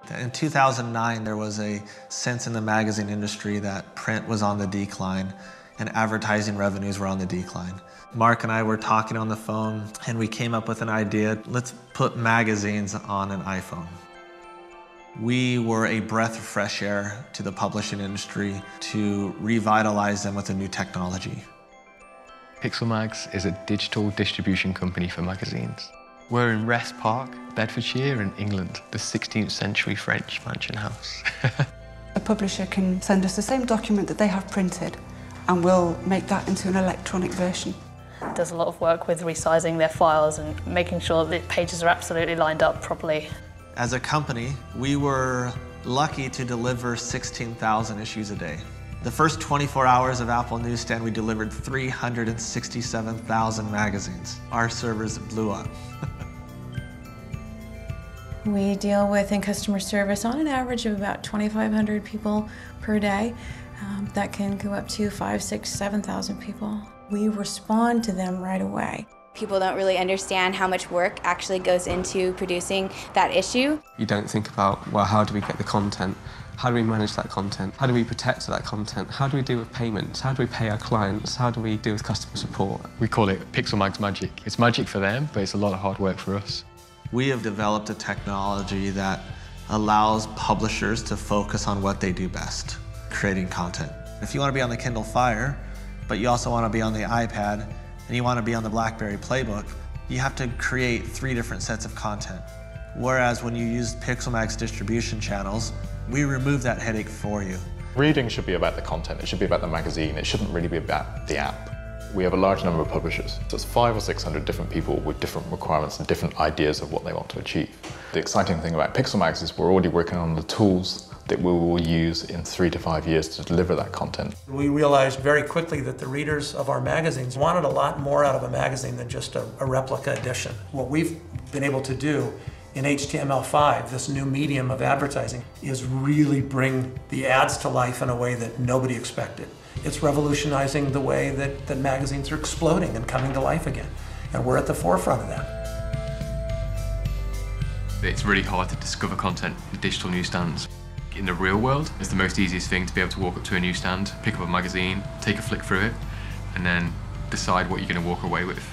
In 2009, there was a sense in the magazine industry that print was on the decline and advertising revenues were on the decline. Mark and I were talking on the phone and we came up with an idea, let's put magazines on an iPhone. We were a breath of fresh air to the publishing industry to revitalize them with a new technology. PixelMags is a digital distribution company for magazines. We're in Rest Park, Bedfordshire in England, the 16th century French mansion house. A publisher can send us the same document that they have printed and we'll make that into an electronic version. Does a lot of work with resizing their files and making sure that the pages are absolutely lined up properly. As a company, we were lucky to deliver 16,000 issues a day. The first 24 hours of Apple Newsstand, we delivered 367,000 magazines. Our servers blew up. We deal with in customer service on an average of about 2,500 people per day. That can go up to 5,000, 6,000, 7,000 people. We respond to them right away. People don't really understand how much work actually goes into producing that issue. You don't think about, well, how do we get the content? How do we manage that content? How do we protect that content? How do we deal with payments? How do we pay our clients? How do we deal with customer support? We call it PixelMags magic. It's magic for them, but it's a lot of hard work for us. We have developed a technology that allows publishers to focus on what they do best, creating content. If you want to be on the Kindle Fire, but you also want to be on the iPad, and you want to be on the BlackBerry Playbook, you have to create 3 different sets of content. Whereas when you use PixelMags distribution channels, we remove that headache for you. Reading should be about the content, it should be about the magazine, it shouldn't really be about the app. We have a large number of publishers, so it's 500 or 600 different people with different requirements and different ideas of what they want to achieve. The exciting thing about PixelMags is we're already working on the tools that we will use in 3 to 5 years to deliver that content. We realized very quickly that the readers of our magazines wanted a lot more out of a magazine than just a replica edition. What we've been able to do in HTML5, this new medium of advertising, is really bring the ads to life in a way that nobody expected. It's revolutionizing the way that magazines are exploding and coming to life again. And we're at the forefront of that. It's really hard to discover content in digital newsstands. In the real world, it's the most easiest thing to be able to walk up to a newsstand, pick up a magazine, take a flick through it, and then decide what you're going to walk away with.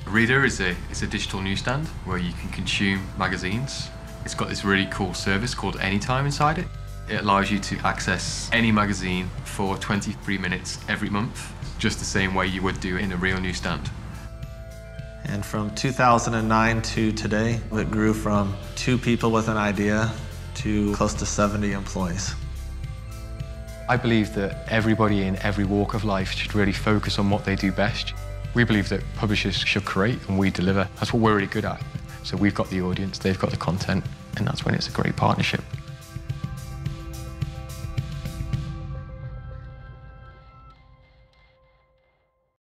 Reader is a digital newsstand where you can consume magazines. It's got this really cool service called Anytime inside it. It allows you to access any magazine for 23 minutes every month, just the same way you would do in a real newsstand. And from 2009 to today, it grew from 2 people with an idea to close to 70 employees. I believe that everybody in every walk of life should really focus on what they do best. We believe that publishers should create and we deliver. That's what we're really good at. So we've got the audience, they've got the content, and that's when it's a great partnership.